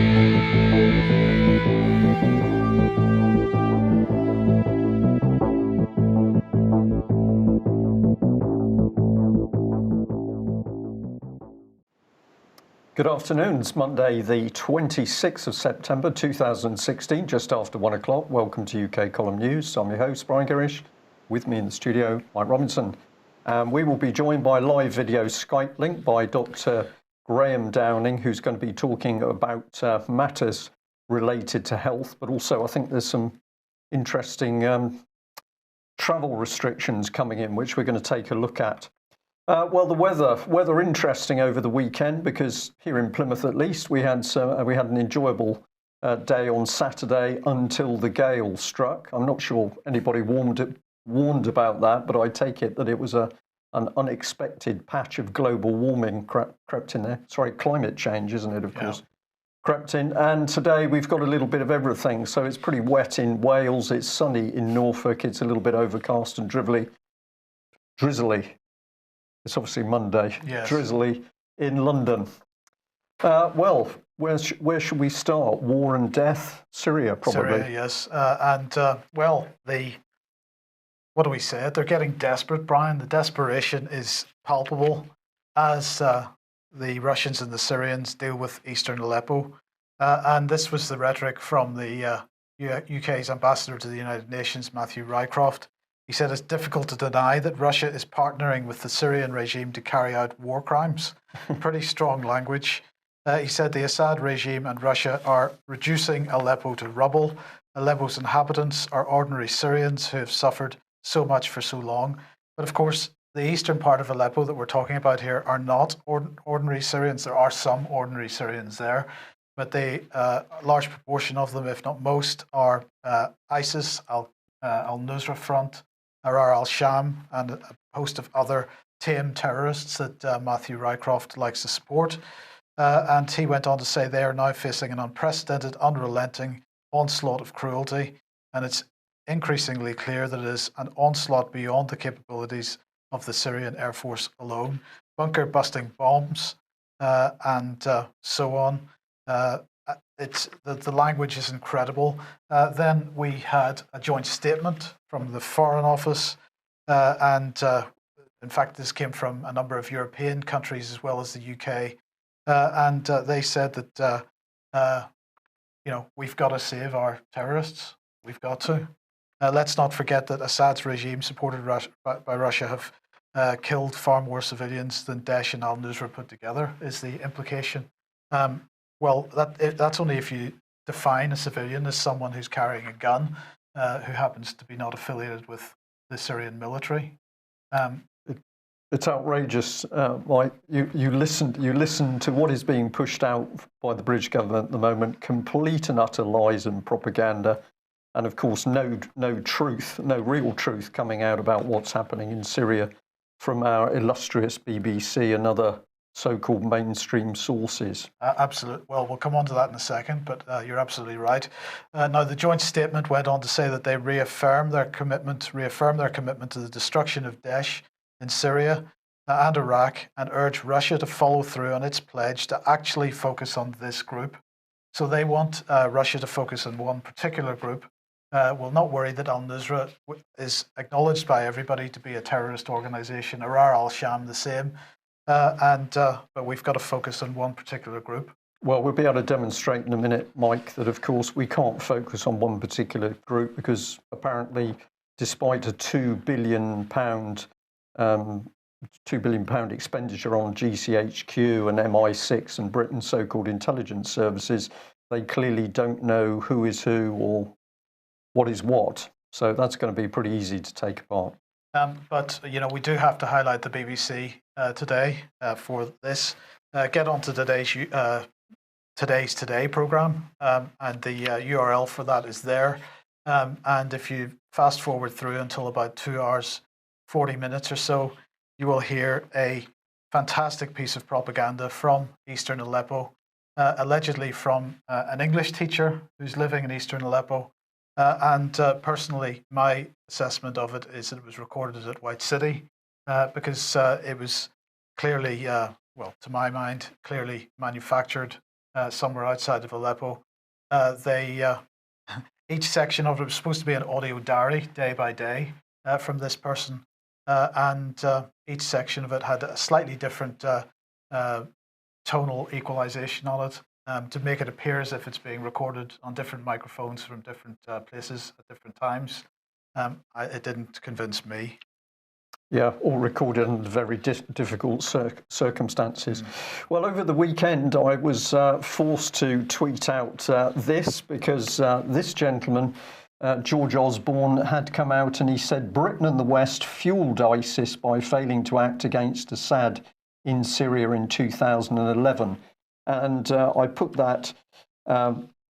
Good afternoon. It's Monday, the 26th of September 2016, just after 1 o'clock. Welcome to UK Column News. I'm your host, Brian Girish. With me in the studio, Mike Robinson. We will be joined by a live video Skype link by Dr. Graham Downing, who's going to be talking about matters related to health, but also I think there's some interesting travel restrictions coming in, which we're going to take a look at. Well, the weather interesting over the weekend, because here in Plymouth at least we had an enjoyable day on Saturday until the gale struck. I'm not sure anybody warned about that, but I take it that it was an unexpected patch of global warming crept in there. Sorry, climate change, isn't it? Of course, crept in. And today we've got a little bit of everything. So it's pretty wet in Wales. It's sunny in Norfolk. It's a little bit overcast and drizzly. It's obviously Monday. Yes. Drizzly in London. Well, where should we start? War and death? Syria, probably. Syria, yes. What do we say? They're getting desperate, Brian. The desperation is palpable as the Russians and the Syrians deal with eastern Aleppo. And this was the rhetoric from the UK's ambassador to the United Nations, Matthew Rycroft. He said it's difficult to deny that Russia is partnering with the Syrian regime to carry out war crimes. Pretty strong language. He said the Assad regime and Russia are reducing Aleppo to rubble. Aleppo's inhabitants are ordinary Syrians who have suffered so much for so long. But of course, the eastern part of Aleppo that we're talking about here are not ordinary Syrians. There are some ordinary Syrians there, but a large proportion of them, if not most, are ISIS, Al-Nusra Front, Ahrar al-Sham, and a host of other tame terrorists that Matthew Rycroft likes to support. And he went on to say they are now facing an unprecedented, unrelenting onslaught of cruelty, and it's increasingly clear that it is an onslaught beyond the capabilities of the Syrian Air Force alone. Bunker-busting bombs and so on. The language is incredible. Then we had a joint statement from the Foreign Office, and in fact this came from a number of European countries as well as the UK, and they said that we've got to save our terrorists. We've got to. Let's not forget that Assad's regime, supported by Russia, have killed far more civilians than Daesh and al-Nusra put together, is the implication. Well, that's only if you define a civilian as someone who's carrying a gun, who happens to be not affiliated with the Syrian military. It's outrageous. Mike, you listen to what is being pushed out by the British government at the moment. Complete and utter lies and propaganda, and of course, no real truth coming out about what's happening in Syria from our illustrious BBC and other so-called mainstream sources. Absolutely. Well, we'll come on to that in a second, but you're absolutely right. Now, the joint statement went on to say that they reaffirm their commitment to the destruction of Daesh in Syria and Iraq, and urge Russia to follow through on its pledge to actually focus on this group. So they want Russia to focus on one particular group. Will not worry that al-Nusra is acknowledged by everybody to be a terrorist organization, Ahrar al-Sham the same. But we've got to focus on one particular group. Well, we'll be able to demonstrate in a minute, Mike, that of course we can't focus on one particular group, because apparently, despite a £2 billion expenditure on GCHQ and MI6 and Britain's so-called intelligence services, they clearly don't know who is who or what is what. So that's going to be pretty easy to take apart. But we do have to highlight the BBC today for this. Get on to today's Today programme, and the URL for that is there. And if you fast forward through until about 2 hours, 40 minutes or so, you will hear a fantastic piece of propaganda from eastern Aleppo, allegedly from an English teacher who's living in eastern Aleppo. And personally, my assessment of it is that it was recorded at White City because it was clearly, to my mind, clearly manufactured somewhere outside of Aleppo. Each section of it was supposed to be an audio diary, day by day, from this person, and each section of it had a slightly different tonal equalization on it, to make it appear as if it's being recorded on different microphones from different places at different times. It didn't convince me. Yeah, all recorded under very difficult circumstances. Well, over the weekend, I was forced to tweet out this because this gentleman, George Osborne, had come out and he said Britain and the West fueled ISIS by failing to act against Assad in Syria in 2011. And I put that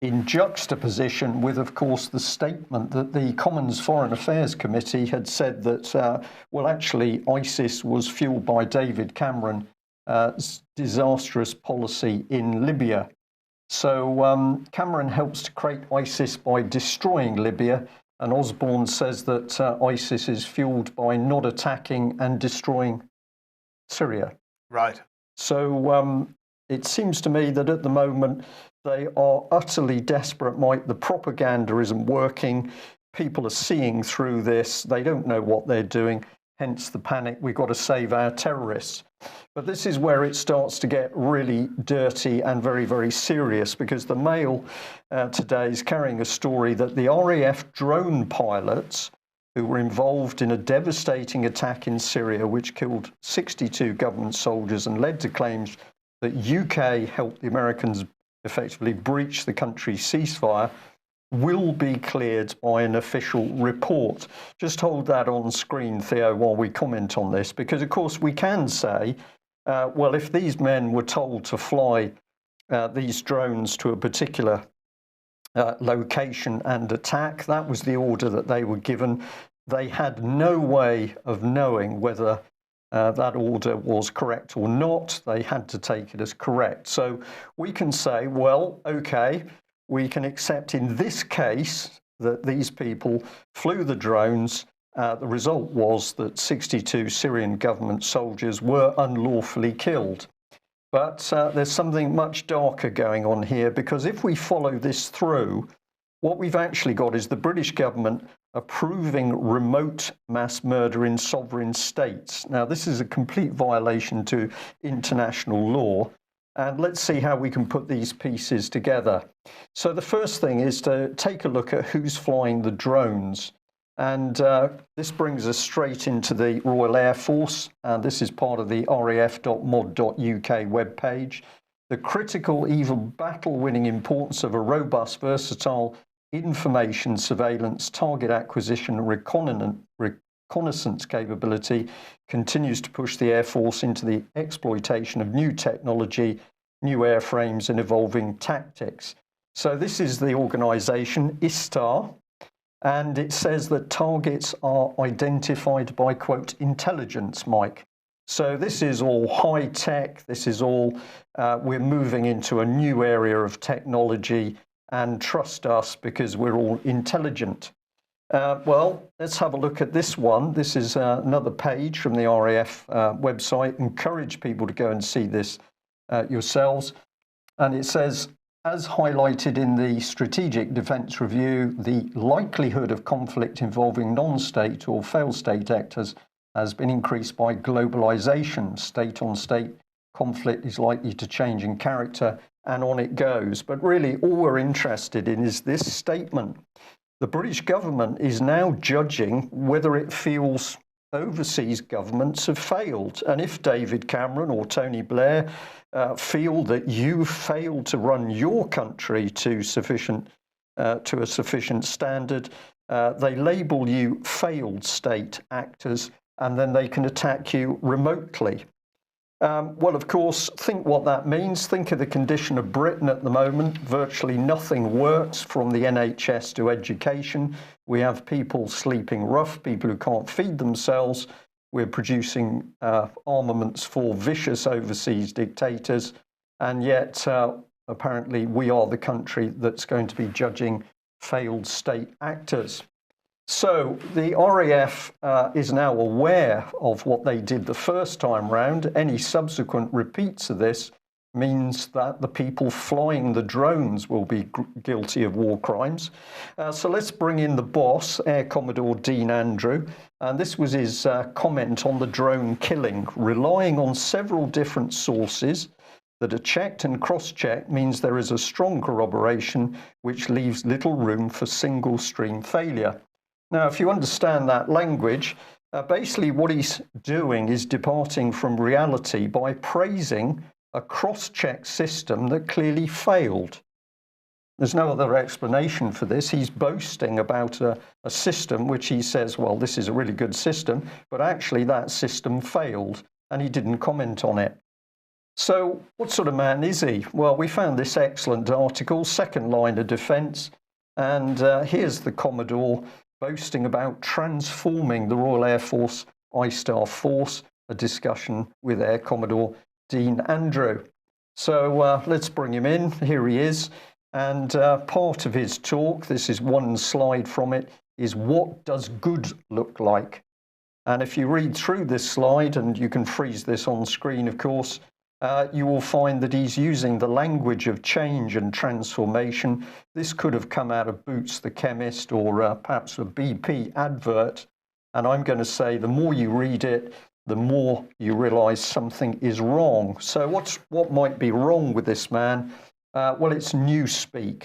in juxtaposition with, of course, the statement that the Commons Foreign Affairs Committee had said that, well, actually, ISIS was fueled by David Cameron's disastrous policy in Libya. So Cameron helps to create ISIS by destroying Libya, and Osborne says that ISIS is fueled by not attacking and destroying Syria. Right. So it seems to me that at the moment they are utterly desperate, Mike. The propaganda isn't working. People are seeing through this. They don't know what they're doing, hence the panic. We've got to save our terrorists. But this is where it starts to get really dirty and very, very serious, because the Mail today is carrying a story that the RAF drone pilots who were involved in a devastating attack in Syria, which killed 62 government soldiers and led to claims that UK helped the Americans effectively breach the country's ceasefire, will be cleared by an official report. Just hold that on screen, Theo, while we comment on this, because of course we can say, well, if these men were told to fly these drones to a particular location and attack, that was the order that they were given. They had no way of knowing whether that order was correct or not. They had to take it as correct. So we can say, well, okay, we can accept in this case that these people flew the drones. The result was that 62 Syrian government soldiers were unlawfully killed. But there's something much darker going on here, because if we follow this through, what we've actually got is the British government approving remote mass murder in sovereign states. Now, this is a complete violation to international law. And let's see how we can put these pieces together. So the first thing is to take a look at who's flying the drones. And this brings us straight into the Royal Air Force. This is part of the raf.mod.uk webpage. The critical, even battle-winning importance of a robust, versatile information, surveillance, target acquisition, and reconnaissance capability continues to push the Air Force into the exploitation of new technology, new airframes, and evolving tactics. So this is the organisation, ISTAR, and it says that targets are identified by, quote, intelligence, Mike. So this is all high tech. This is all, we're moving into a new area of technology, and trust us because we're all intelligent. Well, let's have a look at this one. This is another page from the RAF website. Encourage people to go and see this yourselves. And it says, as highlighted in the Strategic Defence Review, the likelihood of conflict involving non-state or failed state actors has been increased by globalisation. State-on-state conflict is likely to change in character, and on it goes. But really, all we're interested in is this statement. The British government is now judging whether it feels overseas governments have failed. And if David Cameron or Tony Blair feel that you failed to run your country to a sufficient standard, they label you failed state actors, and then they can attack you remotely. Well, of course, think what that means. Think of the condition of Britain at the moment. Virtually nothing works, from the NHS to education. We have people sleeping rough, people who can't feed themselves. We're producing armaments for vicious overseas dictators. And yet, apparently, we are the country that's going to be judging failed state actors. So the RAF is now aware of what they did the first time round. Any subsequent repeats of this means that the people flying the drones will be guilty of war crimes. So let's bring in the boss, Air Commodore Dean Andrew. And this was his comment on the drone killing. Relying on several different sources that are checked and cross-checked means there is a strong corroboration which leaves little room for single stream failure. Now, if you understand that language, basically what he's doing is departing from reality by praising a cross-check system that clearly failed. There's no other explanation for this. He's boasting about a system which he says, well, this is a really good system, but actually that system failed, and he didn't comment on it. So what sort of man is he? Well, we found this excellent article, Second Line of Defence, and here's the Commodore boasting about transforming the Royal Air Force I-Star force, a discussion with Air Commodore Dean Andrew. So let's bring him in. Here he is. And part of his talk, this is one slide from it, is what does good look like? And if you read through this slide, and you can freeze this on screen, of course, you will find that he's using the language of change and transformation. This could have come out of Boots the Chemist or perhaps a BP advert. And I'm going to say the more you read it, the more you realise something is wrong. So what might be wrong with this man? Well, it's newspeak.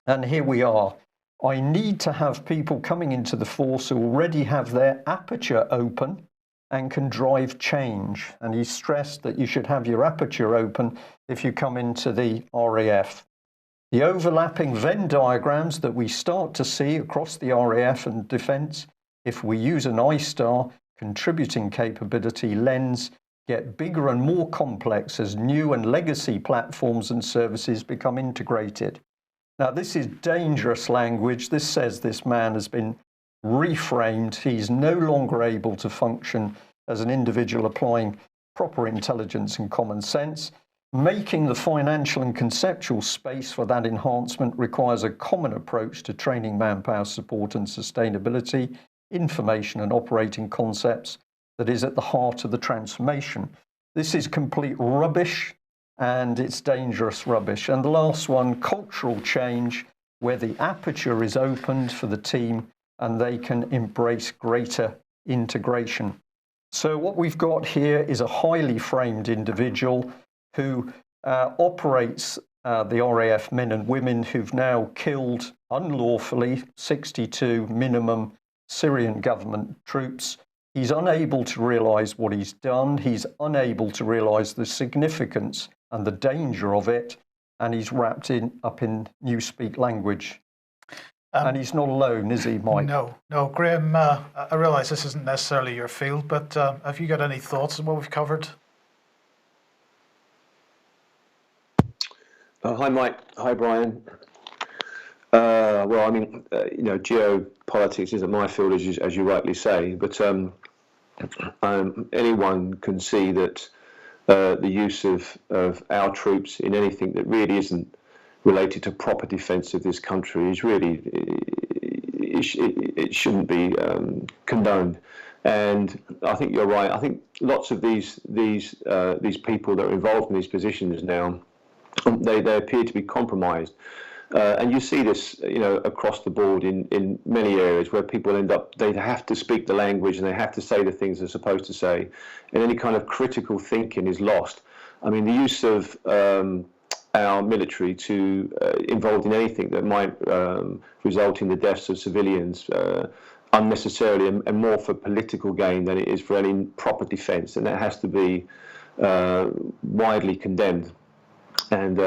And here we are. I need to have people coming into the force who already have their aperture open and can drive change. And he stressed that you should have your aperture open if you come into the RAF. The overlapping Venn diagrams that we start to see across the RAF and defence, if we use an I-Star contributing capability lens, get bigger and more complex as new and legacy platforms and services become integrated. Now, this is dangerous language. This says this man has been reframed. He's no longer able to function as an individual applying proper intelligence and common sense. Making the financial and conceptual space for that enhancement requires a common approach to training, manpower, support and sustainability, information and operating concepts that is at the heart of the transformation. This is complete rubbish, and it's dangerous rubbish. And the last one, cultural change, where the aperture is opened for the team and they can embrace greater integration. So what we've got here is a highly framed individual who operates the RAF men and women who've now killed unlawfully 62 minimum Syrian government troops. He's unable to realise what he's done. He's unable to realise the significance and the danger of it. And he's wrapped up in newspeak language. And he's not alone, is he, Mike? No, Graham, I realise this isn't necessarily your field, but have you got any thoughts on what we've covered? Hi, Mike. Hi, Brian. Well, I mean, geopolitics isn't my field, as you rightly say, but anyone can see that the use of our troops in anything that really isn't related to proper defence of this country is really, it shouldn't be condoned. And I think you're right. I think lots of these people that are involved in these positions now, they appear to be compromised. And you see this, across the board in many areas where people end up, they have to speak the language and they have to say the things they're supposed to say, and any kind of critical thinking is lost. I mean, the use of our military to involved in anything that might result in the deaths of civilians unnecessarily and more for political gain than it is for any proper defence, and that has to be widely condemned. And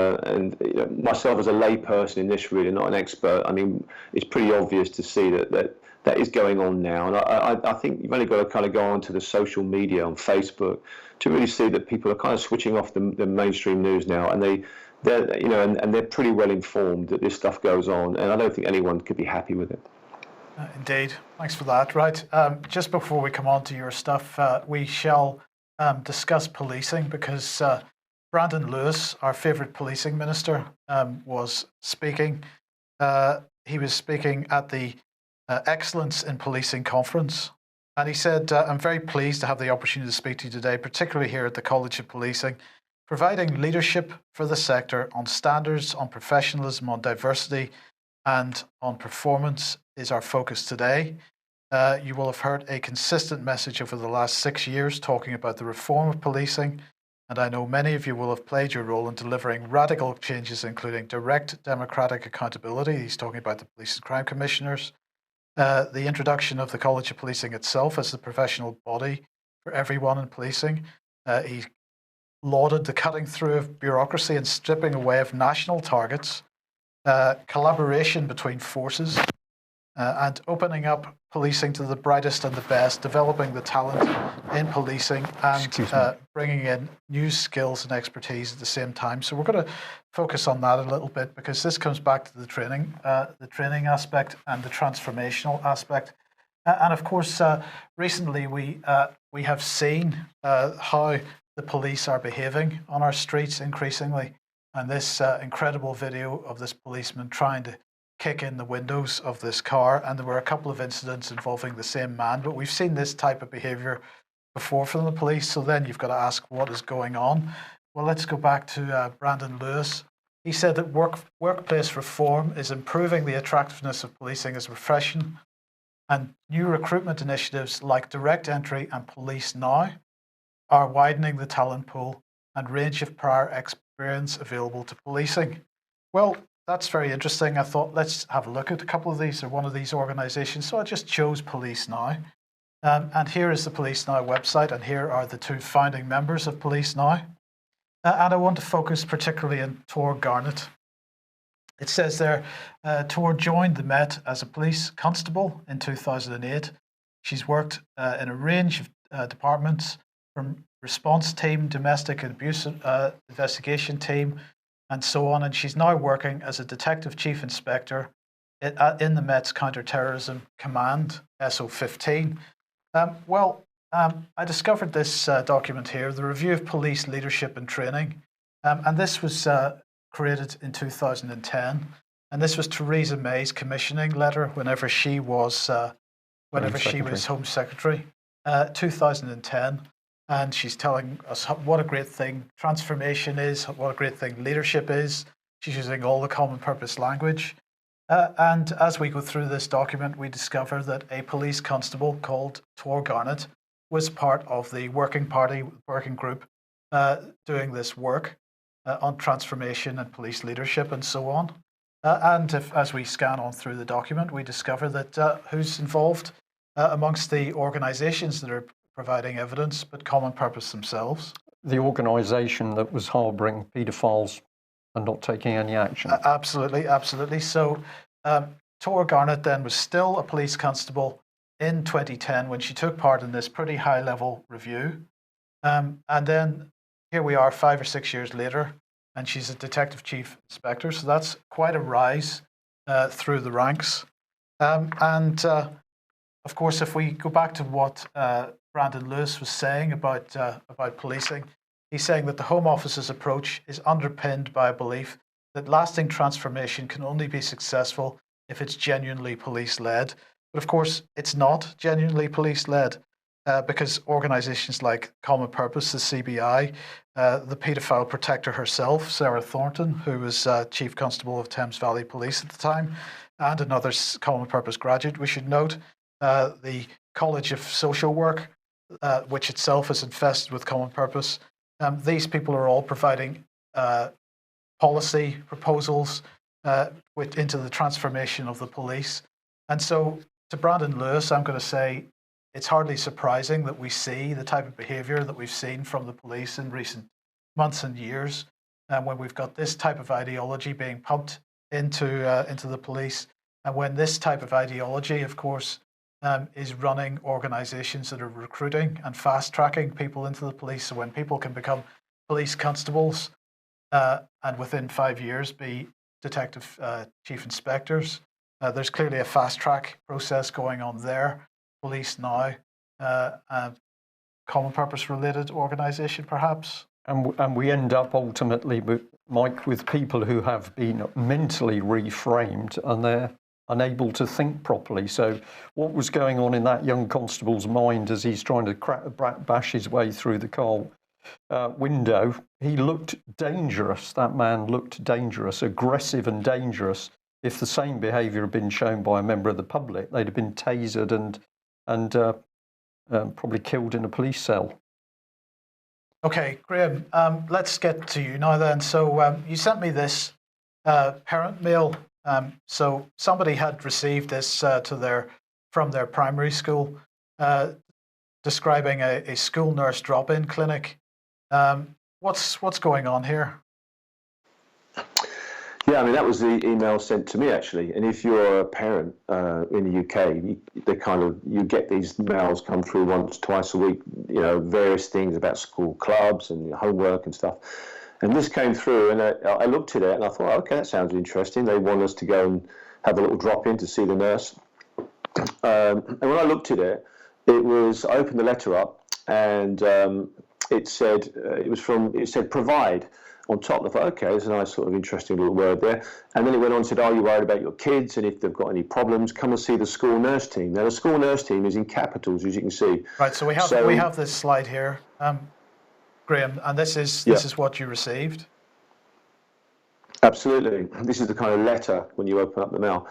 myself as a lay person in this, really not an expert, I mean, it's pretty obvious to see that is going on now. And I think you've only got to kind of go onto the social media on Facebook to really see that people are kind of switching off the mainstream news now, and they're pretty well informed that this stuff goes on, and I don't think anyone could be happy with it. Indeed. Thanks for that. Right. Just before we come on to your stuff, we shall discuss policing, because Brandon Lewis, our favourite policing minister, was speaking. He was speaking at the Excellence in Policing conference. And he said, I'm very pleased to have the opportunity to speak to you today, particularly here at the College of Policing. providing leadership for the sector on standards, on professionalism, on diversity, and on performance is our focus today. You will have heard a consistent message over the last 6 years talking about the reform of policing, and I know many of you will have played your role in delivering radical changes, including direct democratic accountability. He's talking about the police and crime commissioners, the introduction of the College of Policing itself as the professional body for everyone in policing. He lauded the cutting through of bureaucracy and stripping away of national targets, collaboration between forces, and opening up policing to the brightest and the best, developing the talent in policing and bringing in new skills and expertise at the same time. So we're going to focus on that a little bit because this comes back to the training aspect and the transformational aspect. And of course, recently we have seen how the police are behaving on our streets increasingly. And this incredible video of this policeman trying to kick in the windows of this car, and there were a couple of incidents involving the same man, but we've seen this type of behaviour before from the police, so then you've got to ask what is going on. Well, let's go back to Brandon Lewis. He said that workplace reform is improving the attractiveness of policing as a profession, and new recruitment initiatives like direct entry and Police Now are widening the talent pool and range of prior experience available to policing. Well, that's very interesting. I thought, let's have a look at a couple of these or one of these organisations. So I just chose Police Now. And here is the Police Now website, and here are the two founding members of Police Now. And I want to focus particularly on Tor Garnett. It says there, Tor joined the Met as a police constable in 2008. She's worked in a range of departments, from response team, domestic abuse investigation team, and so on. And she's now working as a detective chief inspector in the Met's Counterterrorism Command, SO15. I discovered this document here, the Review of Police Leadership and Training, and this was created in 2010. And this was Theresa May's commissioning letter whenever she was Home Secretary, 2010. And she's telling us what a great thing transformation is, what a great thing leadership is. She's using all the common purpose language. And as we go through this document, we discover that a police constable called Tor Garnett was part of the working group doing this work on transformation and police leadership and so on. As we scan on through the document, we discover that who's involved amongst the organisations that are providing evidence, but common purpose themselves. The organisation that was harbouring paedophiles and not taking any action. Absolutely, absolutely. So Tor Garnett then was still a police constable in 2010 when she took part in this pretty high-level review. And then here we are 5 or 6 years later, and she's a detective chief inspector. So that's quite a rise through the ranks. Of course, if we go back to what Brandon Lewis was saying about policing, he's saying that the Home Office's approach is underpinned by a belief that lasting transformation can only be successful if it's genuinely police-led. But of course, it's not genuinely police-led because organisations like Common Purpose, the CBI, the paedophile protector herself, Sarah Thornton, who was Chief Constable of Thames Valley Police at the time, and another Common Purpose graduate, we should note, the College of Social Work, which itself is infested with common purpose. These people are all providing policy proposals into the transformation of the police. And so to Brandon Lewis, I'm going to say it's hardly surprising that we see the type of behaviour that we've seen from the police in recent months and years, when we've got this type of ideology being pumped into the police, and when this type of ideology, of course, is running organisations that are recruiting and fast-tracking people into the police. So when people can become police constables and within 5 years be detective chief inspectors, there's clearly a fast-track process going on there. Police Now, common purpose-related organisation, perhaps. And we end up ultimately, Mike, with people who have been mentally reframed and they're unable to think properly. So what was going on in that young constable's mind as he's trying to bash his way through the car? window, he looked dangerous. That man looked dangerous, aggressive and dangerous. If the same behaviour had been shown by a member of the public, they'd have been tasered and probably killed in a police cell. Okay, Graham, let's get to you now then. So you sent me this parent mail. So somebody had received this from their primary school, describing a school nurse drop-in clinic. What's going on here? Yeah, I mean, that was the email sent to me, actually. And if you're a parent in the UK, you get these mails come through once, twice a week, various things about school clubs and homework and stuff. And this came through, and I looked at it, and I thought, okay, that sounds interesting. They want us to go and have a little drop-in to see the nurse. And when I looked at it, I opened the letter up, and it said, provide on top. And I thought, okay, there's a nice sort of interesting little word there. And then it went on and said, are you worried about your kids? And if they've got any problems, come and see the school nurse team. Now, the school nurse team is in capitals, as you can see. Right, so we have this slide here, Graham, and this is what you received. Absolutely. This is the kind of letter when you open up the mail.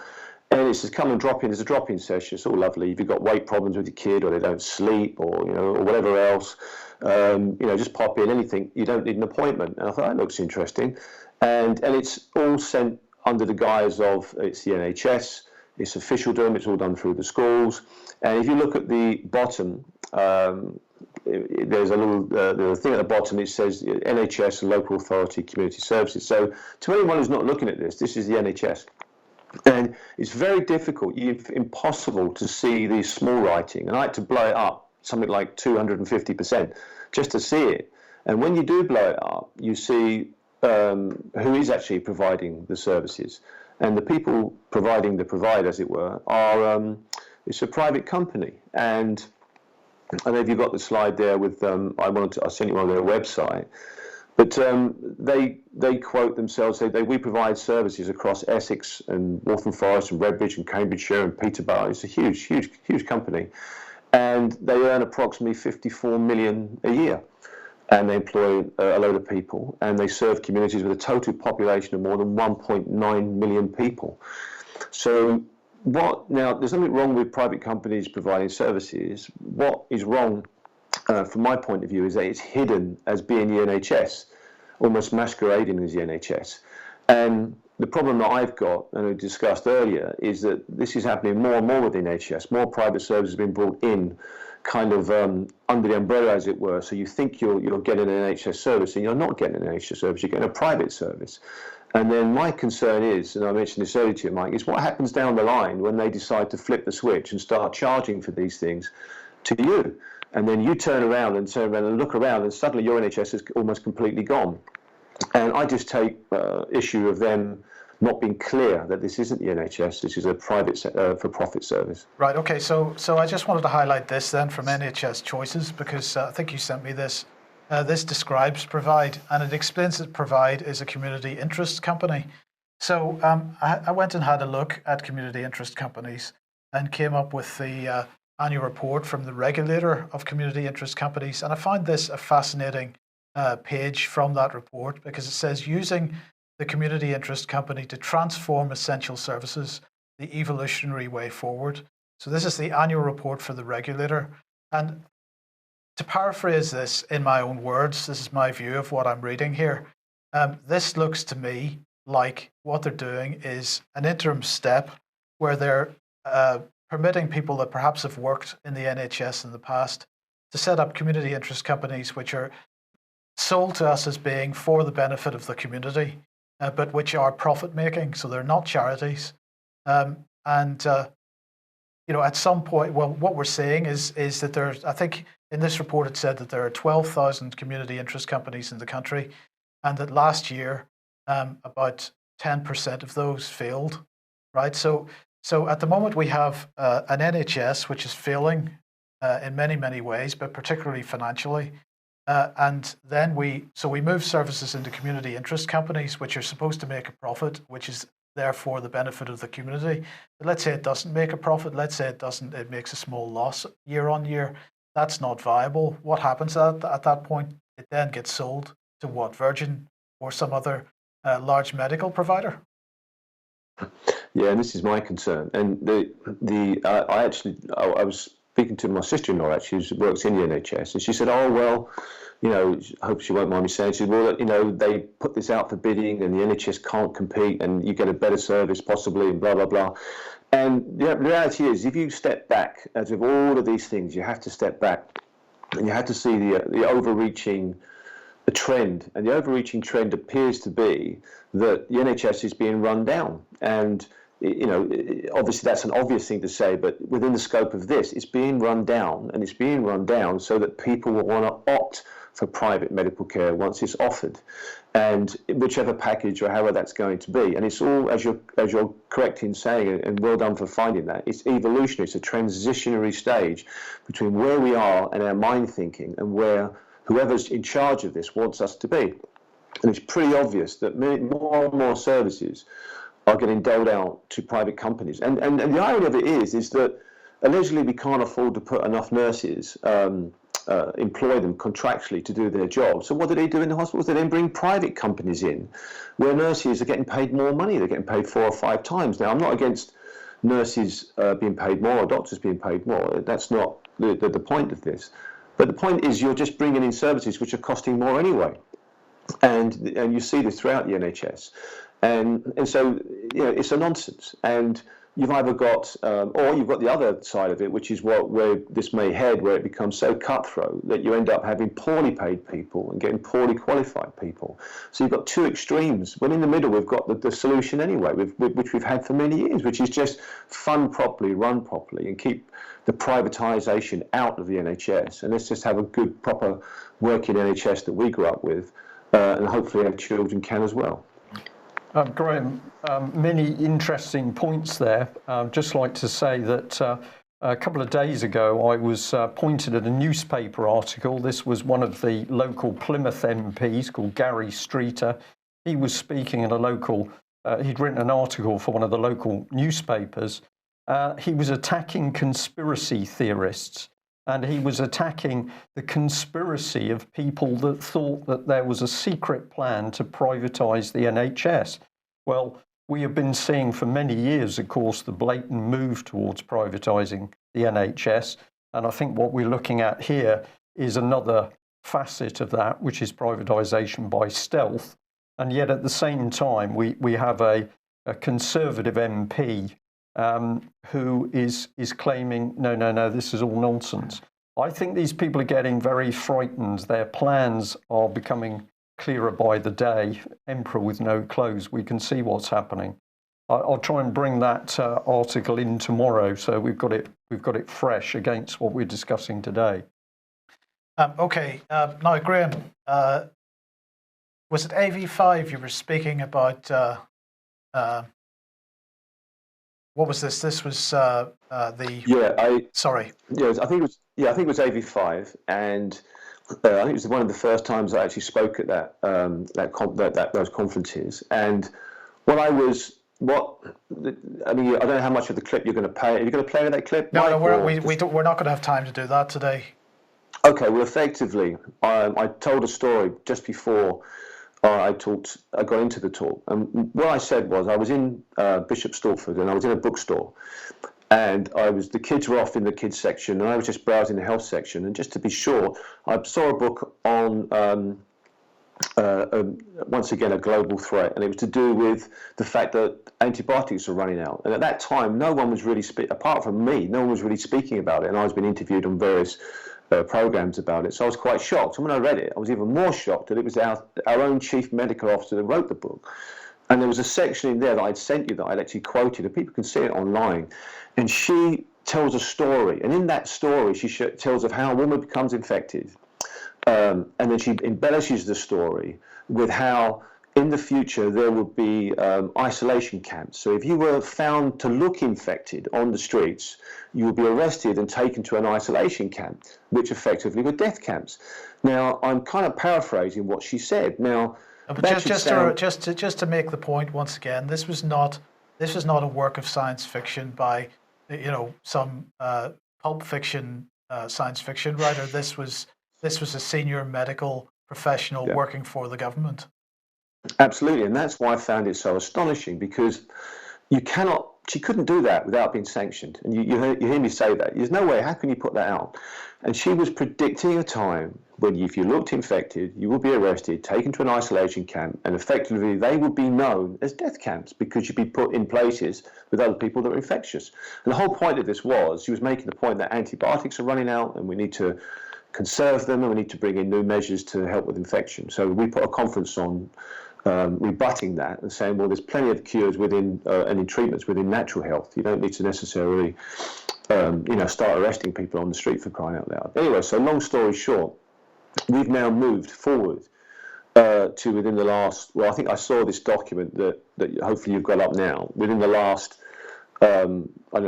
And it says, come and drop in. There's a drop-in session. It's all lovely. If you've got weight problems with your kid, or they don't sleep, or whatever else, just pop in. Anything. You don't need an appointment. And I thought, that looks interesting. And it's all sent under the guise of it's the NHS. It's officialdom. It's all done through the schools. And if you look at the bottom, there's a little thing at the bottom. It says NHS, local authority, community services. So to anyone who's not looking at this is the NHS. And it's very difficult, impossible to see the small writing. And I had to blow it up, something like 250%, just to see it. And when you do blow it up, you see who is actually providing the services. And the people providing the provide, as it were, it's a private company. And I know if you've got the slide there with, I sent you on their website. But they quote themselves, we provide services across Essex and Waltham Forest and Redbridge and Cambridgeshire and Peterborough. It's a huge company. And they earn approximately 54 million a year. And they employ a load of people. And they serve communities with a total population of more than 1.9 million people. So now, there's nothing wrong with private companies providing services. What is wrong from my point of view, is that it's hidden as being the NHS, almost masquerading as the NHS. And the problem that I've got, and we discussed earlier, is that this is happening more and more with the NHS. More private services have been brought in, kind of under the umbrella, as it were. So you think you're getting an NHS service, and you're not getting an NHS service, you're getting a private service. And then my concern is, and I mentioned this earlier to you, Mike, is what happens down the line when they decide to flip the switch and start charging for these things to you. And then you turn around and look around, and suddenly your NHS is almost completely gone. And I just take issue of them not being clear that this isn't the NHS, this is a private for-profit service. Right, okay, so I just wanted to highlight this then from NHS Choices, because I think you sent me this. This describes Provide, and it explains that Provide is a community interest company. So I went and had a look at community interest companies and came up with the annual report from the regulator of community interest companies. And I find this a fascinating page from that report, because it says, using the community interest company to transform essential services, the evolutionary way forward. So this is the annual report for the regulator. And to paraphrase this in my own words, this is my view of what I'm reading here. This looks to me like what they're doing is an interim step where they're permitting people that perhaps have worked in the NHS in the past to set up community interest companies which are sold to us as being for the benefit of the community, but which are profit-making, so they're not charities. At some point, well, what we're saying is that there's, I think in this report it said that there are 12,000 community interest companies in the country, and that last year about 10% of those failed, right? So at the moment we have an NHS which is failing in many, many ways, but particularly financially. And then we move services into community interest companies, which are supposed to make a profit, which is therefore the benefit of the community. But let's say it doesn't make a profit. Let's say it makes a small loss year on year. That's not viable. What happens at that point? it then gets sold to what, Virgin or some other large medical provider? Yeah, and this is my concern. And I was speaking to my sister-in-law actually, who works in the NHS, and she said, "Oh well, I hope she won't mind me saying, she said, well, they put this out for bidding, and the NHS can't compete, and you get a better service possibly, and blah blah blah." And the reality is, if you step back, as with all of these things, you have to step back, and you have to see the overreaching trend, and the overreaching trend appears to be that the NHS is being run down. And obviously that's an obvious thing to say, but within the scope of this, it's being run down, and it's being run down so that people will want to opt for private medical care once it's offered, and whichever package or however that's going to be. And it's all, as you're correct in saying, and well done for finding that, it's evolutionary. It's a transitionary stage between where we are and our mind thinking and where whoever's in charge of this wants us to be. And it's pretty obvious that more and more services are getting doled out to private companies. And the irony of it is that allegedly we can't afford to put enough nurses, employ them contractually to do their job. So what do they do in the hospitals? They then bring private companies in where nurses are getting paid more money. They're getting paid 4 or 5 times. Now, I'm not against nurses being paid more or doctors being paid more. That's not the point of this. But the point is you're just bringing in services which are costing more anyway. And you see this throughout the NHS. And so, it's a nonsense. And you've either got, or you've got the other side of it, which is where this may head, where it becomes so cutthroat that you end up having poorly paid people and getting poorly qualified people. So you've got two extremes. When in the middle, we've got the solution anyway, which we've had for many years, which is just fund properly, run properly, and keep the privatisation out of the NHS. And let's just have a good, proper working NHS that we grew up with, and hopefully our children can as well. Graham, many interesting points there. Just like to say that a couple of days ago I was pointed at a newspaper article. This was one of the local Plymouth MPs called Gary Streeter. He was speaking in a local, he'd written an article for one of the local newspapers. He was attacking conspiracy theorists, and he was attacking the conspiracy of people that thought that there was a secret plan to privatise the NHS. Well, we have been seeing for many years, of course, the blatant move towards privatising the NHS. And I think what we're looking at here is another facet of that, which is privatisation by stealth. And yet at the same time, we have a Conservative MP who is claiming, no, this is all nonsense. I think these people are getting very frightened. Their plans are becoming clearer by the day. Emperor with no clothes. We can see what's happening. I'll try and bring that article in tomorrow, so we've got it fresh against what we're discussing today. Okay, now Graham, was it AV5 you were speaking about? What was this? This was the. Sorry. Yeah, I think it was AV5, and I think it was one of the first times I actually spoke at those conferences. And I don't know how much of the clip you're going to play. Are you going to play that clip? No, we're not going to have time to do that today. Okay, well, effectively, I told a story just before I got into the talk, and what I said was I was in Bishop Stortford, and I was in a bookstore, and the kids were off in the kids section, and I was just browsing the health section, and just to be sure, I saw a book on once again a global threat, and it was to do with the fact that antibiotics are running out. And at that time, no one was really apart from me, no one was really speaking about it, and I was being interviewed on various programs about it. So I was quite shocked. And when I read it, I was even more shocked that it was our own chief medical officer that wrote the book. And there was a section in there that I'd sent you that I'd actually quoted, and people can see it online. And she tells a story, and in that story, she tells of how a woman becomes infected, and then she embellishes the story with how in the future there will be isolation camps. So if you were found to look infected on the streets, you would be arrested and taken to an isolation camp, which effectively were death camps. Now, I'm kind of paraphrasing what she said. Now, but just to make the point once again, this was not a work of science fiction by some pulp fiction science fiction writer. This was a senior medical professional working for the government. Absolutely, and that's why I found it so astonishing, because she couldn't do that without being sanctioned. And you hear me say that. There's no way, how can you put that out? And she was predicting a time when if you looked infected, you would be arrested, taken to an isolation camp, and effectively they would be known as death camps because you'd be put in places with other people that are infectious. And the whole point of this was, she was making the point that antibiotics are running out and we need to conserve them and we need to bring in new measures to help with infection. So we put a conference on rebutting that and saying, well, there's plenty of cures within and in treatments within natural health. You don't need to necessarily, start arresting people on the street for crying out loud. Anyway, so long story short, we've now moved forward to within the last. Well, I think I saw this document that hopefully you've got up now. Within the last, month. I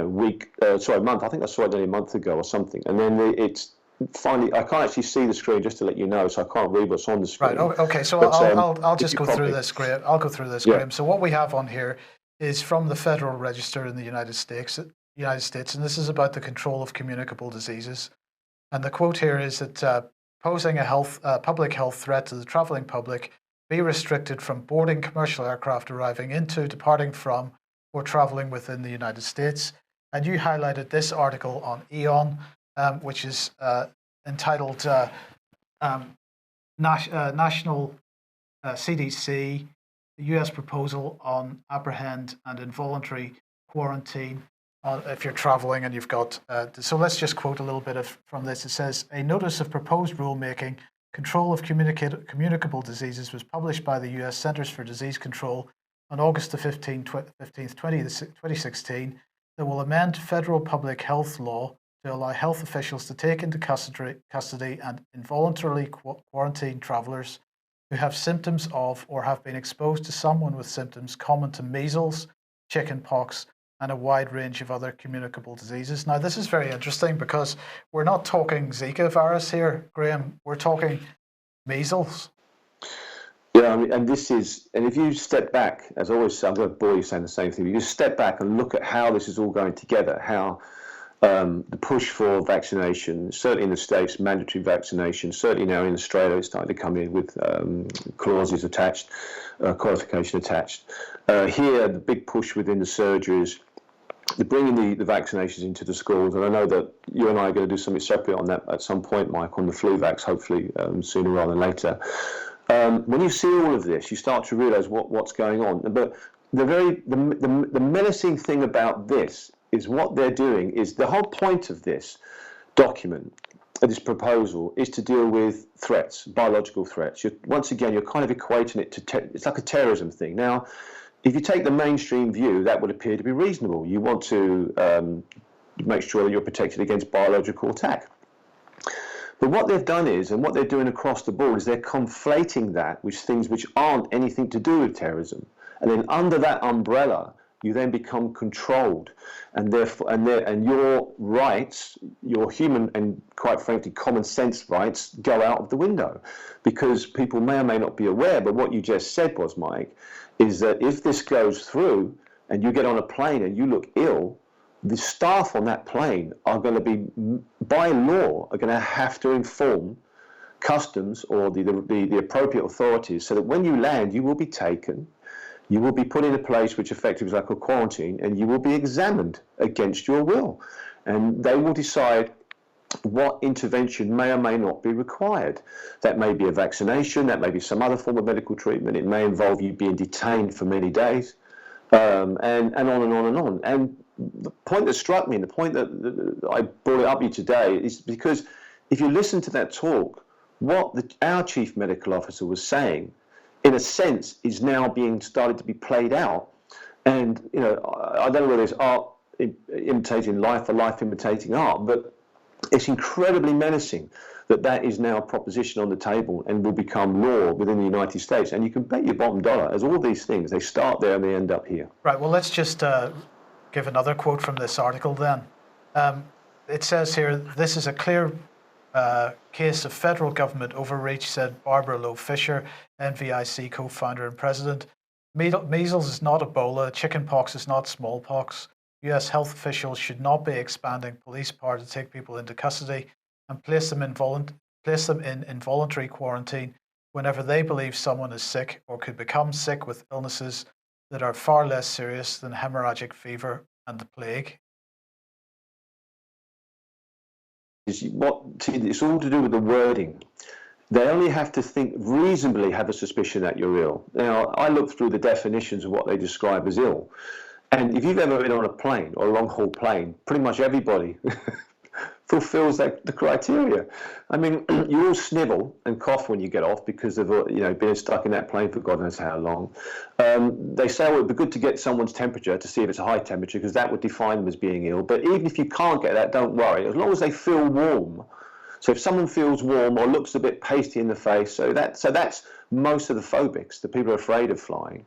think I saw it only a month ago or something, and then it's. Finally, I can't actually see the screen, just to let you know, so I can't read what's on the screen. Right. Okay. So I'll just go through this, Graham. I'll go through this, Graham. So what we have on here is from the Federal Register in the United States, and this is about the control of communicable diseases. And the quote here is that posing a public health threat to the traveling public, be restricted from boarding commercial aircraft arriving into, departing from, or traveling within the United States. And you highlighted this article on EON. Which is entitled National CDC, the U.S. proposal on apprehend and involuntary quarantine if you're traveling and you've got... so let's just quote a little bit from this. It says, a notice of proposed rulemaking, control of communicable diseases was published by the U.S. Centers for Disease Control on August the 15th, 2016, that will amend federal public health law to allow health officials to take into custody and involuntarily quarantine travelers who have symptoms of or have been exposed to someone with symptoms common to measles, chickenpox, and a wide range of other communicable diseases. Now, this is very interesting because we're not talking Zika virus here, Graham. We're talking measles. Yeah, I mean, and if you step back, as always, I'm going to bore you saying the same thing. You just step back and look at how this is all going together, how the push for vaccination, certainly in the States, mandatory vaccination, certainly now in Australia, it's starting to come in with clauses attached, qualification attached. Here, the big push within the surgeries, they're bringing the vaccinations into the schools, and I know that you and I are going to do something separate on that at some point, Mike, on the flu vax, hopefully sooner rather than later. When you see all of this, you start to realise what's going on. But the menacing thing about this is what they're doing is the whole point of this document, this proposal, is to deal with threats, biological threats. Once again, you're kind of equating it to it's like a terrorism thing. Now, if you take the mainstream view, that would appear to be reasonable. You want to make sure that you're protected against biological attack. But what they've done is, and what they're doing across the board, is they're conflating that with things which aren't anything to do with terrorism. And then under that umbrella, you then become controlled, and therefore, and your rights, your human and quite frankly common sense rights, go out of the window, because people may or may not be aware. But what you just said was, Mike, is that if this goes through and you get on a plane and you look ill, the staff on that plane are going to be, by law, are going to have to inform customs or the appropriate authorities, so that when you land, you will be taken. You will be put in a place which effectively is like a quarantine, and you will be examined against your will. And they will decide what intervention may or may not be required. That may be a vaccination, that may be some other form of medical treatment, it may involve you being detained for many days, and on and on and on. And the point that struck me, and the point that I brought it up to you today, is because if you listen to that talk, what our chief medical officer was saying, in a sense, is now being started to be played out. And, I don't know whether it's art imitating life or life imitating art, but it's incredibly menacing that is now a proposition on the table and will become law within the United States. And you can bet your bottom dollar, as all these things, they start there and they end up here. Right, well, let's just give another quote from this article then. It says here, this is a clear case of federal government overreach, said Barbara Lowe Fisher, NVIC co-founder and president. Measles is not Ebola, chickenpox is not smallpox. US health officials should not be expanding police power to take people into custody and place them in involuntary quarantine whenever they believe someone is sick or could become sick with illnesses that are far less serious than hemorrhagic fever and the plague. It's all to do with the wording. They only have to reasonably have a suspicion that you're ill. Now, I looked through the definitions of what they describe as ill. And if you've ever been on a plane or a long-haul plane, pretty much everybody fulfills the criteria. I mean, you all snivel and cough when you get off because of being stuck in that plane for God knows how long. They say, well, it'd be good to get someone's temperature to see if it's a high temperature because that would define them as being ill. But even if you can't get that, don't worry. As long as they feel warm. So if someone feels warm or looks a bit pasty in the face, so that's most of the phobics, the people who are afraid of flying.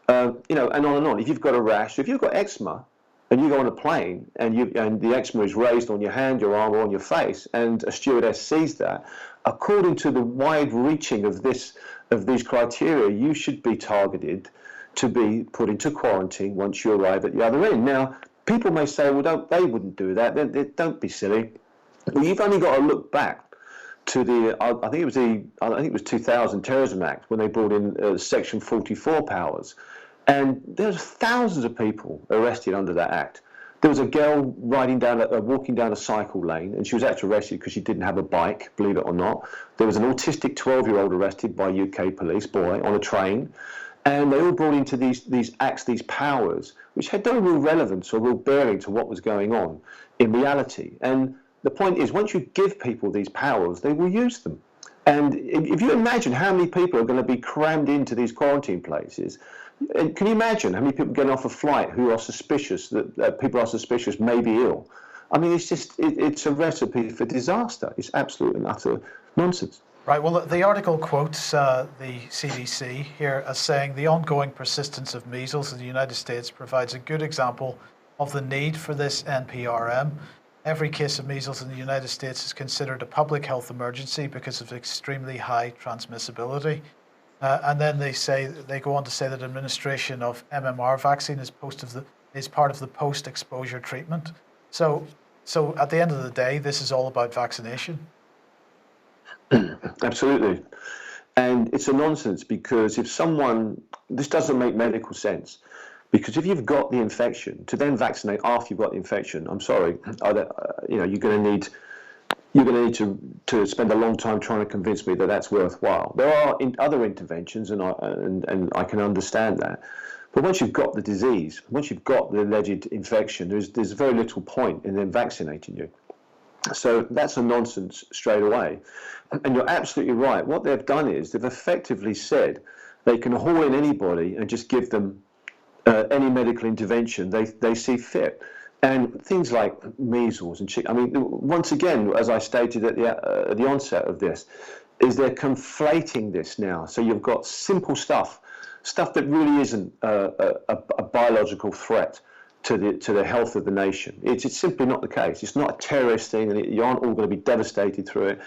And on and on. If you've got a rash, if you've got eczema, and you go on a plane, and the eczema is raised on your hand, your arm, or on your face, and a stewardess sees that, according to the wide reaching of these criteria, you should be targeted to be put into quarantine once you arrive at the other end. Now, people may say, well, they wouldn't do that. Don't be silly. Well, you've only got to look back to I think it was 2000 Terrorism Act when they brought in Section 44 powers. And there's thousands of people arrested under that act. There was a girl walking down a cycle lane, and she was actually arrested because she didn't have a bike, believe it or not. There was an autistic 12-year-old arrested by UK police, boy, on a train. And they all brought into these acts, these powers, which had no real relevance or real bearing to what was going on in reality. And the point is, once you give people these powers, they will use them. And if you imagine how many people are going to be crammed into these quarantine places, can you imagine how many people getting off a flight who are suspicious that people are suspicious may be ill? I mean, it's a recipe for disaster. It's absolute and utter nonsense. Right. Well, the article quotes the CDC here as saying the ongoing persistence of measles in the United States provides a good example of the need for this NPRM. Every case of measles in the United States is considered a public health emergency because of extremely high transmissibility. And then they go on to say that administration of MMR vaccine is part of the post-exposure treatment. So at the end of the day, this is all about vaccination. Absolutely. And it's a nonsense because this doesn't make medical sense. Because if you've got the infection, to then vaccinate after you've got the infection, I'm sorry, you're going to need to spend a long time trying to convince me that that's worthwhile. There are other interventions, and I can understand that. But once you've got the disease, once you've got the alleged infection, there's very little point in them vaccinating you. So that's a nonsense straight away. And you're absolutely right. What they've done is they've effectively said they can haul in anybody and just give them any medical intervention they see fit. And things like measles and I mean, once again, as I stated at the onset of this, is they're conflating this now. So you've got simple stuff that really isn't a biological threat to the health of the nation. It's simply not the case. It's not a terrorist thing, and you aren't all going to be devastated through it.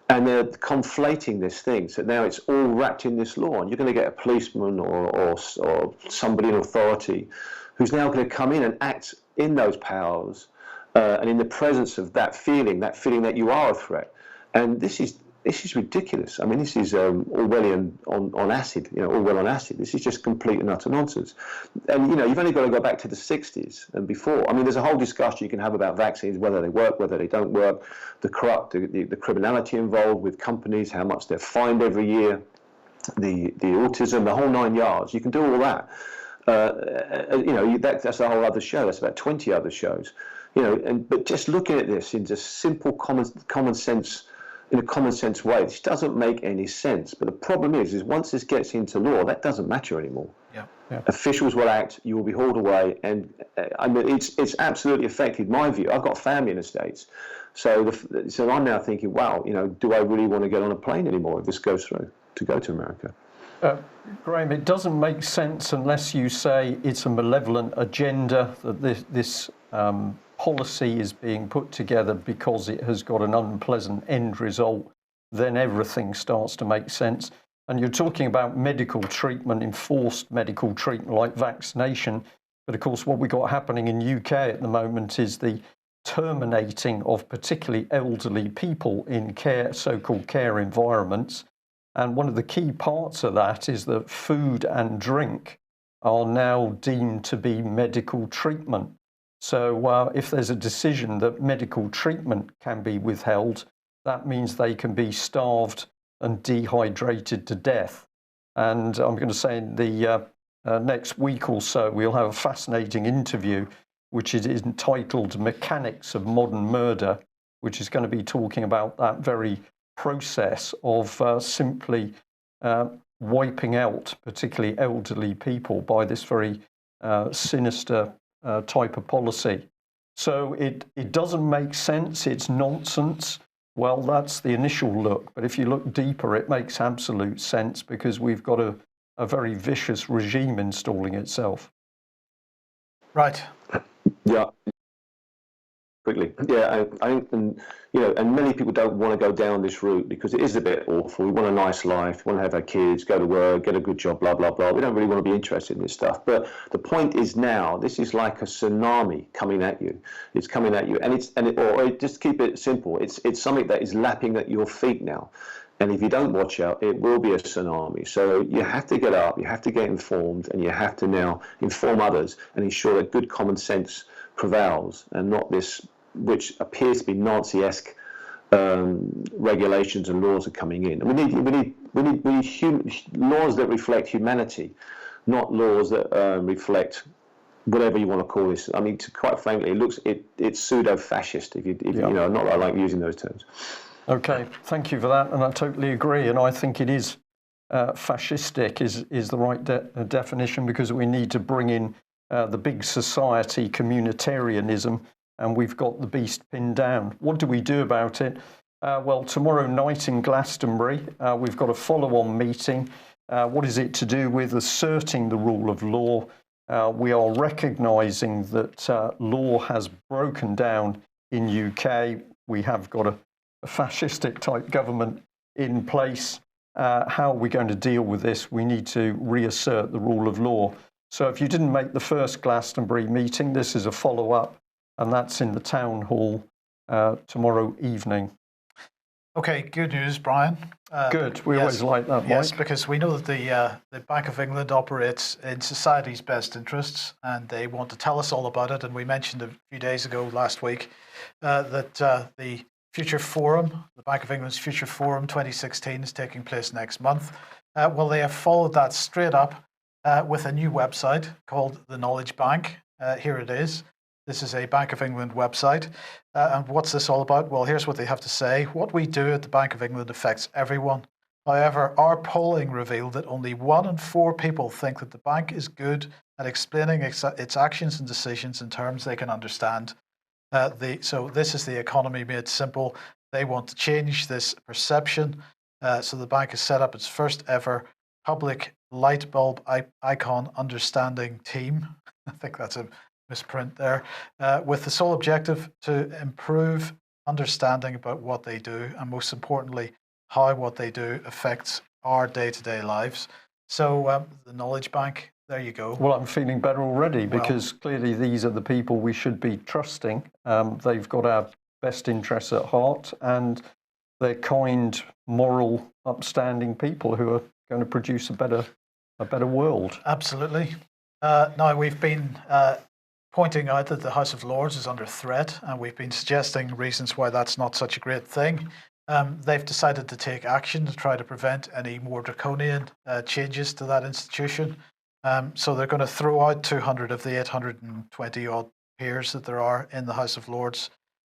And they're conflating this thing. So now it's all wrapped in this law, and you're going to get a policeman or somebody in authority who's now going to come in and act in those powers and in the presence of that feeling that you are a threat. And this is ridiculous. I mean, this is Orwellian on acid, Orwell on acid. This is just complete and utter nonsense. And, you've only got to go back to the 60s and before. I mean, there's a whole discussion you can have about vaccines, whether they work, whether they don't work, the criminality involved with companies, how much they're fined every year, the autism, the whole 9 yards. You can do all that. That's a whole other show. That's about 20 other shows. But just looking at this in just simple common sense, in a common sense way, this doesn't make any sense. But the problem is once this gets into law, that doesn't matter anymore. Yeah. Officials will act. You will be hauled away, and I mean it's absolutely affected my view. I've got family in the States, so I'm now thinking, wow, do I really want to get on a plane anymore if this goes through to go to America? Graham, it doesn't make sense unless you say it's a malevolent agenda, that this policy is being put together because it has got an unpleasant end result. Then everything starts to make sense. And you're talking about medical treatment, enforced medical treatment like vaccination. But of course, what we've got happening in UK at the moment is the terminating of particularly elderly people in so-called care environments. And one of the key parts of that is that food and drink are now deemed to be medical treatment. So if there's a decision that medical treatment can be withheld, that means they can be starved and dehydrated to death. And I'm going to say in the next week or so, we'll have a fascinating interview, which is entitled Mechanics of Modern Murder, which is going to be talking about that very process of simply wiping out particularly elderly people by this very sinister type of policy. So it doesn't make sense, it's nonsense. Well, that's the initial look, but if you look deeper, it makes absolute sense because we've got a very vicious regime installing itself. Right. Yeah. Quickly, yeah, I think, and many people don't want to go down this route because it is a bit awful. We want a nice life, we want to have our kids, go to work, get a good job, blah blah blah. We don't really want to be interested in this stuff. But the point is now, this is like a tsunami coming at you. It's coming at you, or just keep it simple. It's something that is lapping at your feet now. And if you don't watch out, it will be a tsunami. So you have to get up, you have to get informed, and you have to now inform others and ensure that good common sense prevails and not this, which appears to be Naziesque regulations and laws are coming in. And we need laws that reflect humanity, not laws that reflect whatever you want to call this. I mean, quite frankly, it's pseudo-fascist. If you know, not that I like using those terms. Okay, thank you for that, and I totally agree. And I think it is fascistic is the right definition, because we need to bring in the big society communitarianism, and we've got the beast pinned down. What do we do about it? Well, tomorrow night in Glastonbury, we've got a follow-on meeting. What is it to do with asserting the rule of law? We are recognising that law has broken down in UK. We have got a fascistic type government in place. How are we going to deal with this? We need to reassert the rule of law. So if you didn't make the first Glastonbury meeting, this is a follow-up, and that's in the town hall tomorrow evening. Okay, good news, Brian. Good. We always like that, Mike. Yes, because we know that the Bank of England operates in society's best interests, and they want to tell us all about it. And we mentioned a few days ago, last week, that the Future Forum, the Bank of England's Future Forum 2016 is taking place next month. Well, they have followed that straight up with a new website called the Knowledge Bank. Here it is. This is a Bank of England website. And what's this all about? Well, here's what they have to say. What we do at the Bank of England affects everyone. However, our polling revealed that only 1 in 4 people think that the bank is good at explaining its actions and decisions in terms they can understand. So this is the economy made simple. They want to change this perception. So the bank has set up its first ever public light bulb icon understanding team. I think that's a misprint there. With the sole objective to improve understanding about what they do, and most importantly, how what they do affects our day-to-day lives. So the Knowledge Bank, there you go. Well, I'm feeling better already, because clearly these are the people we should be trusting. They've got our best interests at heart, and they're kind, moral, upstanding people who are going to produce a better world. Absolutely. Now, we've been pointing out that the House of Lords is under threat, and we've been suggesting reasons why that's not such a great thing. They've decided to take action to try to prevent any more draconian changes to that institution. So they're going to throw out 200 of the 820 odd peers that there are in the House of Lords.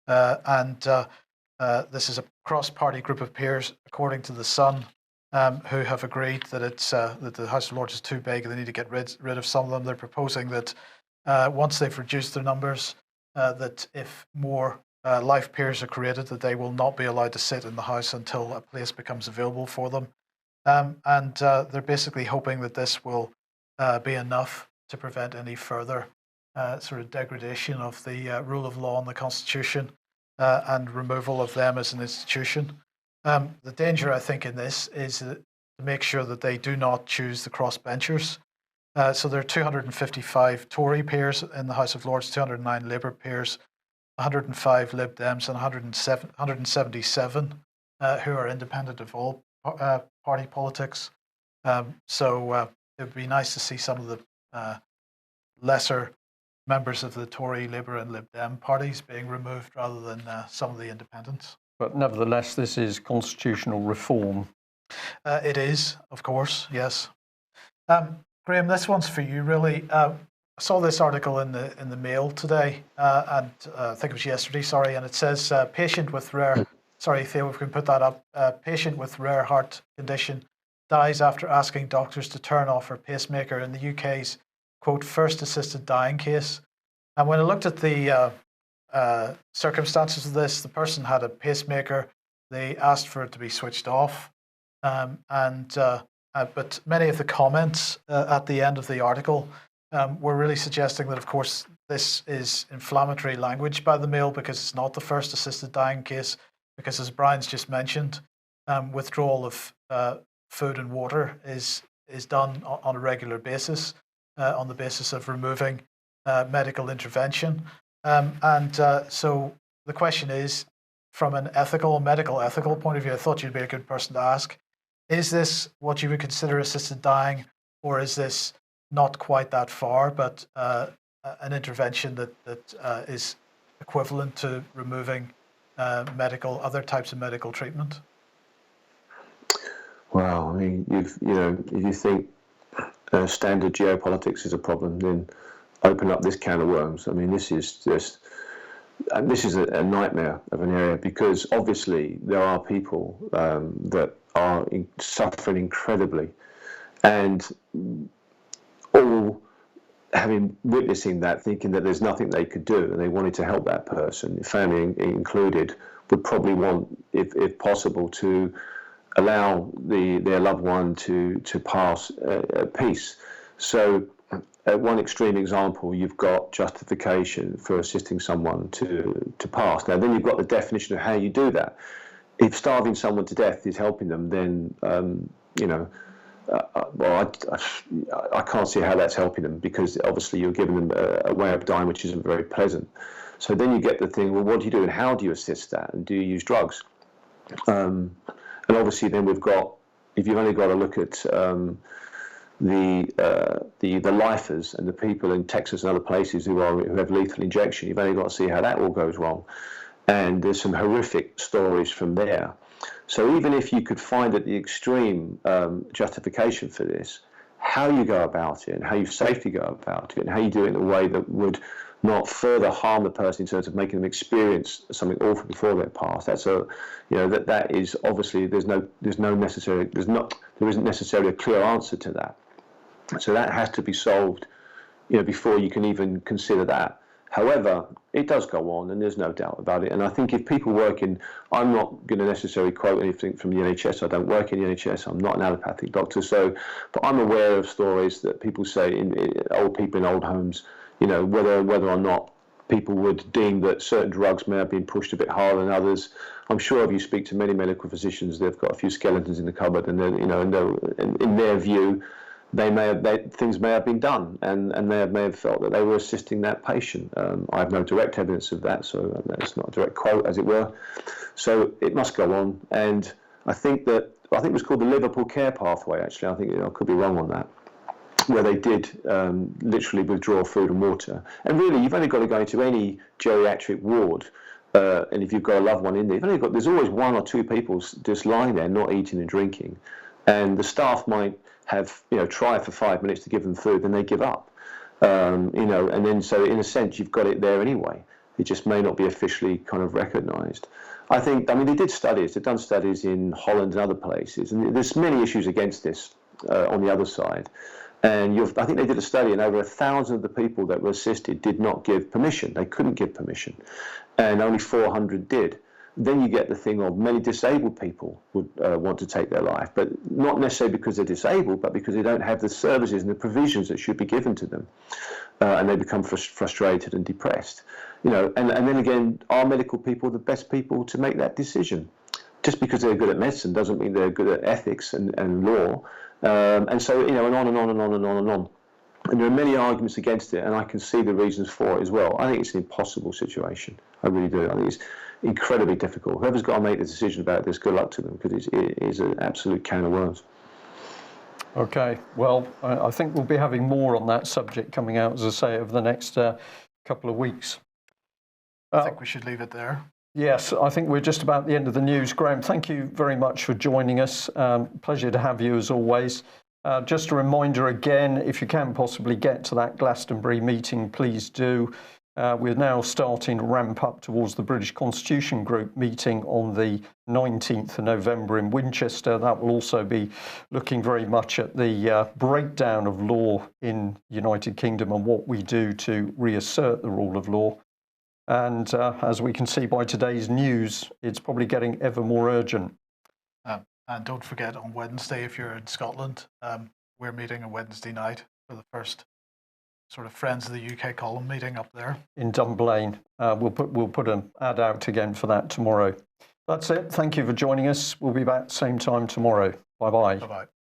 This is a cross-party group of peers, according to The Sun, who have agreed that that the House of Lords is too big and they need to get rid of some of them. They're proposing that once they've reduced their numbers, that if more life peers are created, that they will not be allowed to sit in the House until a place becomes available for them. They're basically hoping that this will be enough to prevent any further sort of degradation of the rule of law and the Constitution and removal of them as an institution. The danger, I think, in this is to make sure that they do not choose the crossbenchers. So there are 255 Tory peers in the House of Lords, 209 Labour peers, 105 Lib Dems, and 177 who are independent of all party politics. So it would be nice to see some of the lesser members of the Tory, Labour and Lib Dem parties being removed rather than some of the independents. But nevertheless, this is constitutional reform. It is, of course, yes. Graham, this one's for you, really. I saw this article in the Mail today, and I think it was yesterday, sorry, and it says patient with rare, sorry, Theo, if we can put that up, patient with rare heart condition dies after asking doctors to turn off her pacemaker in the UK's, quote, first assisted dying case. And when I looked at the circumstances of this, the person had a pacemaker, they asked for it to be switched off, but many of the comments at the end of the article were really suggesting that, of course, this is inflammatory language by the Mail because it's not the first assisted dying case, because as Brian's just mentioned, withdrawal of food and water is done on a regular basis on the basis of removing medical intervention. So the question is, from an medical ethical point of view, I thought you'd be a good person to ask, is this what you would consider assisted dying, or is this not quite that far, but an intervention that is equivalent to removing other types of medical treatment? Well, I mean, if you think standard geopolitics is a problem, then open up this can of worms. I mean, this is a nightmare of an area, because obviously there are people that are suffering incredibly, and all witnessing that, thinking that there's nothing they could do, and they wanted to help that person, family included, would probably want, if possible, to allow their loved one to pass peace. So at one extreme example, you've got justification for assisting someone to pass. Now, then you've got the definition of how you do that. If starving someone to death is helping them, then I can't see how that's helping them, because obviously you're giving them a way of dying which isn't very pleasant. So then you get the thing, well, what do you do and how do you assist that, and do you use drugs? And obviously then we've got, if you've only got to look at the lifers and the people in Texas and other places who have lethal injection, you've only got to see how that all goes wrong. And there's some horrific stories from there. So even if you could find at the extreme justification for this, how you go about it and how you safely go about it and how you do it in a way that would not further harm the person in terms of making them experience something awful before they pass. That is obviously there isn't necessarily a clear answer to that. So that has to be solved, before you can even consider that. However, it does go on, and there's no doubt about it. And I think if people work I'm not going to necessarily quote anything from the NHS. I don't work in the NHS. I'm not an allopathic doctor. But I'm aware of stories that people say old people in old homes, whether or not people would deem that certain drugs may have been pushed a bit harder than others. I'm sure if you speak to many medical physicians, they've got a few skeletons in the cupboard, and in their view, things may have been done, and they may have felt that they were assisting that patient. I have no direct evidence of that, so that's not a direct quote, as it were. So it must go on, and I think it was called the Liverpool Care Pathway. Actually, I think I could be wrong on that, where they did literally withdraw food and water. And really, you've only got to go into any geriatric ward, and if you've got a loved one in there, there's always one or two people just lying there, not eating and drinking, and the staff might have try for 5 minutes to give them food, then they give up, and then so in a sense you've got it there anyway. It just may not be officially kind of recognised. They've done studies in Holland and other places, and there's many issues against this on the other side. And I think they did a study, and over 1,000 of the people that were assisted did not give permission. They couldn't give permission, and only 400 did. Then you get the thing of many disabled people would want to take their life, but not necessarily because they're disabled, but because they don't have the services and the provisions that should be given to them, and they become frustrated and depressed. And then again, are medical people the best people to make that decision? Just because they're good at medicine doesn't mean they're good at ethics and law, and so and on and on and on and on and on. And there are many arguments against it, and I can see the reasons for it as well. I think it's an impossible situation. I really do. I think incredibly difficult. Whoever's got to make the decision about this, good luck to them, because it is an absolute can of worms. Okay, well, I think we'll be having more on that subject coming out, as I say, over the next couple of weeks. I think we should leave it there. Yes, I think we're just about the end of the news. Graham, thank you very much for joining us. Pleasure to have you as always. Just a reminder again, if you can possibly get to that Glastonbury meeting, please do. We're now starting to ramp up towards the British Constitution Group meeting on the 19th of November in Winchester. That will also be looking very much at the breakdown of law in the United Kingdom and what we do to reassert the rule of law. And as we can see by today's news, it's probably getting ever more urgent. And don't forget, on Wednesday, if you're in Scotland, we're meeting on Wednesday night for the first sort of Friends of the UK column meeting up there. In Dunblane. We'll put an ad out again for that tomorrow. That's it. Thank you for joining us. We'll be back same time tomorrow. Bye-bye. Bye-bye.